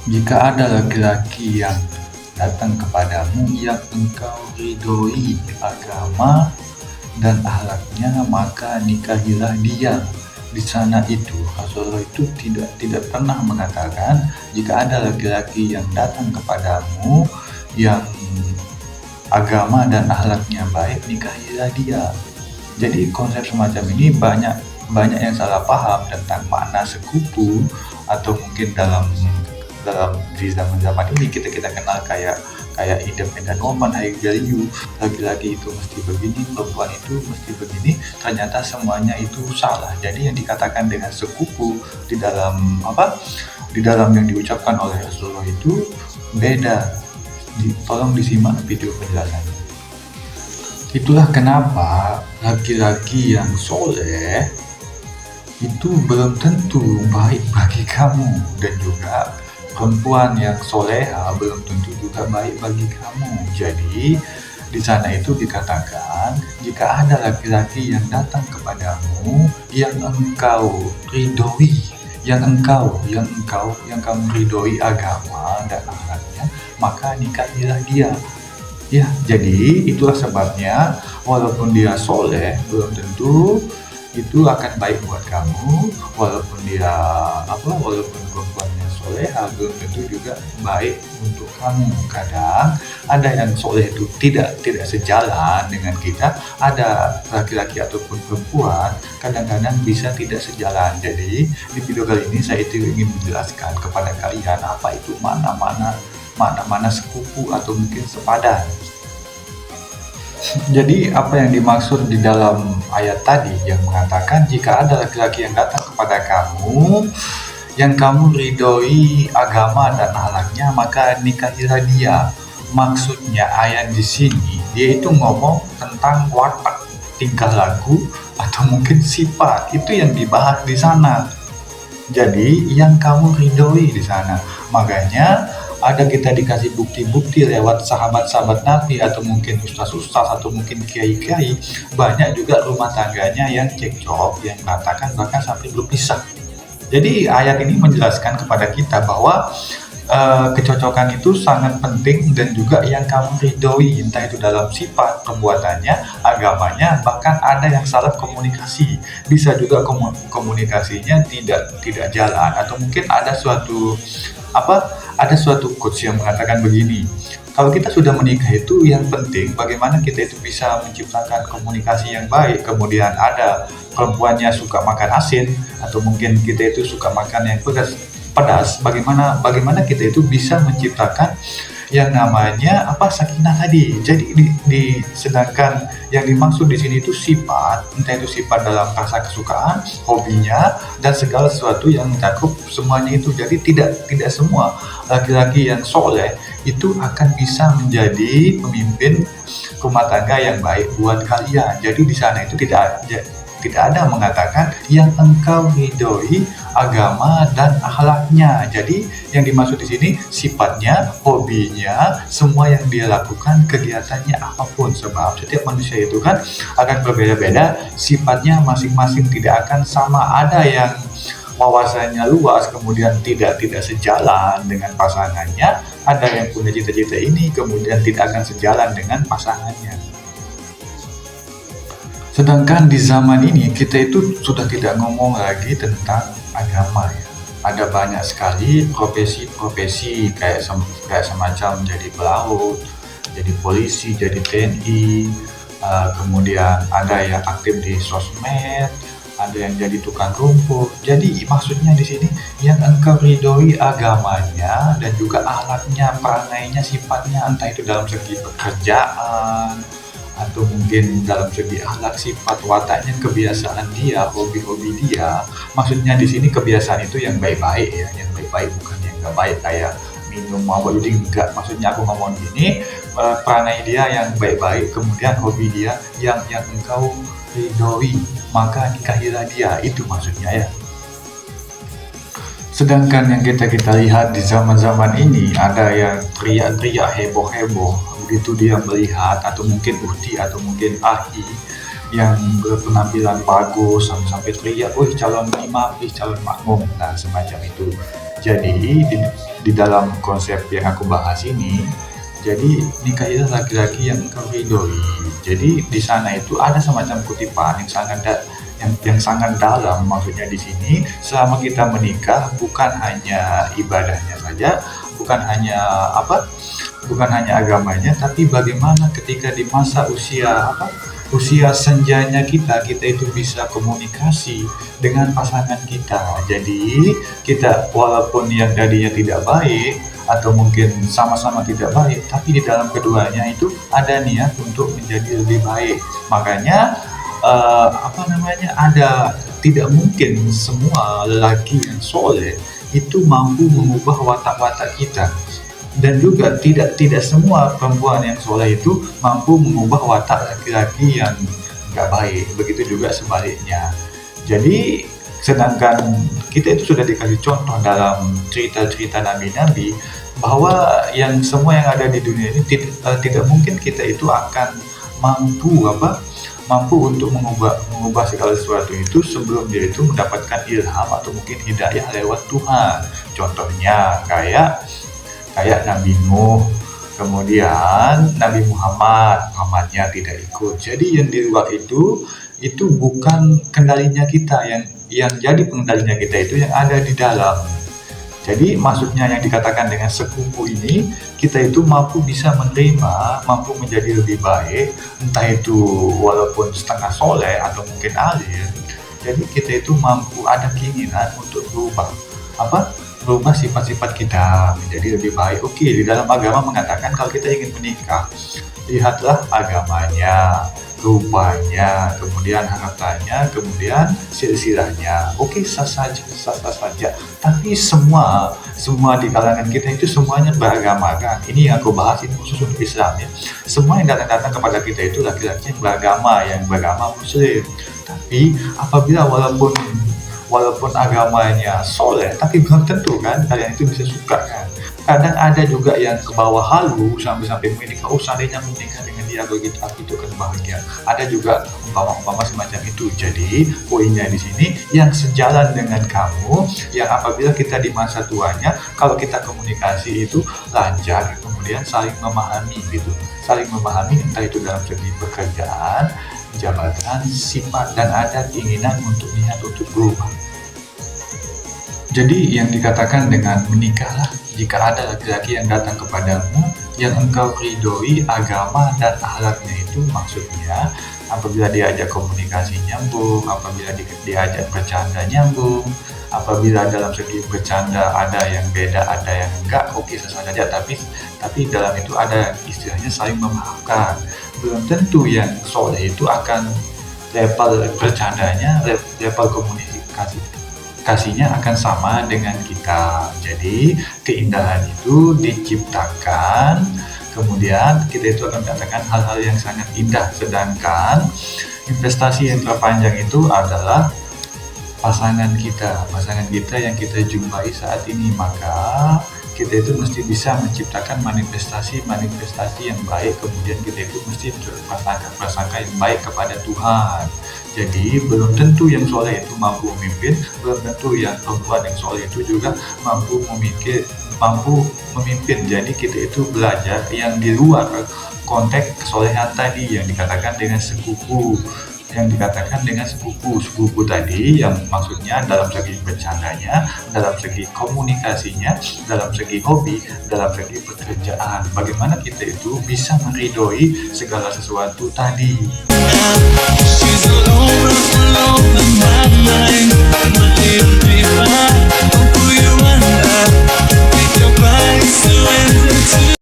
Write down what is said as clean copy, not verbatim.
Jika ada laki-laki yang datang kepadamu yang engkau ridhoi agama dan akhlaknya, maka nikahilah dia. Di sana itu Rasulullah itu tidak pernah mengatakan jika ada laki-laki yang datang kepadamu yang agama dan akhlaknya baik, nikahilah dia. Jadi konsep semacam ini banyak banyak yang salah paham tentang makna sekupu, atau mungkin dalam dalam di zaman-zaman ini kita kenal kayak kayak independent woman, high value, laki-laki itu mesti begini, perempuan itu mesti begini. Ternyata semuanya itu salah. Jadi yang dikatakan dengan sekupu di dalam di dalam yang diucapkan oleh Rasulullah itu beda. Tolong disimak video penjelasannya. Itulah kenapa laki-laki yang soleh itu belum tentu baik bagi kamu, dan juga perempuan yang soleha belum tentu juga baik bagi kamu. Jadi di sana itu dikatakan jika ada laki-laki yang datang kepadamu yang engkau ridhoi, yang kamu ridhoi agama dan akhlaknya, maka nikahilah dia. Ya, jadi itulah sebabnya walaupun dia soleh belum tentu itu akan baik buat kamu. Walaupun perempuannya soleha belum tentu juga baik untuk kamu. Kadang ada yang soleh itu tidak sejalan dengan kita. Ada laki-laki ataupun perempuan kadang-kadang bisa tidak sejalan. Jadi di video kali ini saya itu ingin menjelaskan kepada kalian apa itu mana sekupu atau mungkin sepadan. Jadi apa yang dimaksud di dalam ayat tadi yang mengatakan jika ada laki-laki yang datang kepada kamu yang kamu ridhoi agama dan akhlaknya, maka nikahilah dia. Maksudnya ayat di sini dia itu ngomong tentang watak, tingkah laku, atau mungkin sifat. Itu yang dibahas di sana. Jadi yang kamu ridhoi di sana. Makanya ada kita dikasih bukti-bukti lewat sahabat-sahabat Nabi, atau mungkin ustaz-ustaz, atau mungkin kiai-kiai. Banyak juga rumah tangganya yang cekcok, yang mengatakan bahkan sampai berpisah. Jadi ayat ini menjelaskan kepada kita bahwa kecocokan itu sangat penting, dan juga yang kamu ridhoi, entah itu dalam sifat, perbuatannya, agamanya, bahkan ada yang salah komunikasi. Bisa juga komunikasinya tidak jalan, atau mungkin ada suatu quotes yang mengatakan begini, kalau kita sudah menikah itu yang penting bagaimana kita itu bisa menciptakan komunikasi yang baik. Kemudian ada perempuannya suka makan asin, atau mungkin kita itu suka makan yang pedas, bagaimana kita itu bisa menciptakan yang namanya sakinah tadi. Jadi sedangkan yang dimaksud di sini itu sifat, entah itu sifat dalam rasa kesukaan, hobinya, dan segala sesuatu yang mencakup semuanya itu. Jadi tidak semua laki-laki yang soleh itu akan bisa menjadi pemimpin rumah tangga yang baik buat kalian. Jadi di sana itu tidak ada mengatakan yang engkau ridhoi agama dan akhlaknya. Jadi yang dimaksud di sini sifatnya, hobinya, semua yang dia lakukan, kegiatannya apapun. Sebab setiap manusia itu kan akan berbeda-beda, sifatnya masing-masing tidak akan sama. Ada yang wawasannya luas kemudian tidak sejalan dengan pasangannya, ada yang punya cita-cita ini kemudian tidak akan sejalan dengan pasangannya. Sedangkan di zaman ini kita itu sudah tidak ngomong lagi tentang agama ya. Ada banyak sekali profesi-profesi kayak semacam jadi pelaut, jadi polisi, jadi TNI, kemudian ada yang aktif di sosmed, ada yang jadi tukang rumput. Jadi maksudnya di sini yang engkau ridhoi agamanya dan juga akhlaknya, peranainya, sifatnya, entah itu dalam segi pekerjaan, atau mungkin dalam segi akhlak, sifat, wataknya, kebiasaan dia, hobi-hobi dia. Maksudnya di sini kebiasaan itu yang baik-baik ya, yang baik-baik, bukan yang nggak baik kayak minum mabuk. Jadi enggak, maksudnya aku ngomong gini, peranai dia yang baik-baik, kemudian hobi dia yang engkau ridhoi, maka nikahilah dia. Itu maksudnya ya. Sedangkan yang kita lihat di zaman-zaman ini ada yang teriak-teriak heboh-heboh begitu dia melihat, atau mungkin uhti, atau mungkin ahi yang berpenampilan bagus sampai teriak, "Wih calon imam, calon makmum." Nah semacam itu. Jadi di dalam konsep yang aku bahas ini, jadi nikahilah laki-laki yang engkau ridhoi. Jadi di sana itu ada semacam kutipan yang sangat dalam. Maksudnya di sini selama kita menikah bukan hanya ibadahnya saja, bukan hanya bukan hanya agamanya, tapi bagaimana ketika di masa usia senjanya kita itu bisa komunikasi dengan pasangan kita. Jadi kita walaupun yang tadinya tidak baik atau mungkin sama-sama tidak baik, tapi di dalam keduanya itu ada niat untuk menjadi lebih baik. Makanya ada, tidak mungkin semua lelaki yang soleh itu mampu mengubah watak-watak kita, dan juga tidak semua perempuan yang soleh itu mampu mengubah watak laki-laki yang nggak baik. Begitu juga sebaliknya. Jadi sedangkan kita itu sudah dikasih contoh dalam cerita-cerita nabi-nabi bahwa semua yang ada di dunia ini tidak mungkin kita itu akan mampu untuk mengubah segala sesuatu itu sebelum dia itu mendapatkan ilham atau mungkin hidayah lewat Tuhan. Contohnya kayak Nabi Nuh, kemudian Nabi Muhammadnya tidak ikut. Jadi yang di luar itu bukan kendalinya kita, yang jadi pengendalinya kita itu yang ada di dalam. Jadi maksudnya yang dikatakan dengan sekufu ini, kita itu bisa menerima, mampu menjadi lebih baik, entah itu walaupun setengah soleh atau mungkin alim. Jadi kita itu mampu, ada keinginan untuk berubah sifat-sifat kita menjadi lebih baik. Oke, di dalam agama mengatakan kalau kita ingin menikah, lihatlah agamanya, rupanya, kemudian hartanya, kemudian silsilahnya. Oke, sah saja. Tapi semua di kalangan kita itu semuanya beragama kan. Ini yang aku bahas, ini khusus untuk Islam ya. Semua yang datang kepada kita itu laki-laki yang beragama Muslim. Tapi apabila walaupun agamanya soleh, tapi belum tentu kan kalian itu bisa suka kan. Kadang ada juga yang ke bawah halu sampai menikah, seandainya menikah dengan dia begitu aku itu akan bahagia. Ada juga umpama semacam itu. Jadi poinnya di sini yang sejalan dengan kamu, yang apabila kita di masa tuanya, kalau kita komunikasi itu lancar, kemudian saling memahami gitu. Saling memahami entah itu dalam segi pekerjaan, jabatan, sifat, dan ada keinginan untuk niat untuk berubah. Jadi yang dikatakan dengan menikahlah jika ada laki-laki yang datang kepadamu yang engkau ridhoi agama dan akhlaknya, itu maksudnya apabila diajak komunikasi nyambung, apabila diajak bercanda nyambung, apabila dalam segi bercanda ada yang beda, ada yang enggak, oke sah saja, tapi dalam itu ada istilahnya saling memaafkan. Belum tentu yang soleh itu akan level bercandanya, level komunikasinya akan sama dengan kita. Jadi keindahan itu diciptakan, kemudian kita itu akan mengatakan hal-hal yang sangat indah. Sedangkan investasi yang terpanjang itu adalah pasangan kita yang kita jumpai saat ini. Maka kita itu mesti bisa menciptakan manifestasi yang baik, kemudian kita itu mesti berprasangka yang baik kepada Tuhan. Jadi belum tentu yang soleh itu mampu memimpin, belum tentu yang perempuan yang soleh itu juga mampu memimpin. Jadi kita itu belajar yang di luar konteks kesolehan tadi yang dikatakan dengan sekufu. Sekufu tadi yang maksudnya dalam segi bercandanya, dalam segi komunikasinya, dalam segi hobi, dalam segi pekerjaan. Bagaimana kita itu bisa meridhoi segala sesuatu tadi. She's alone,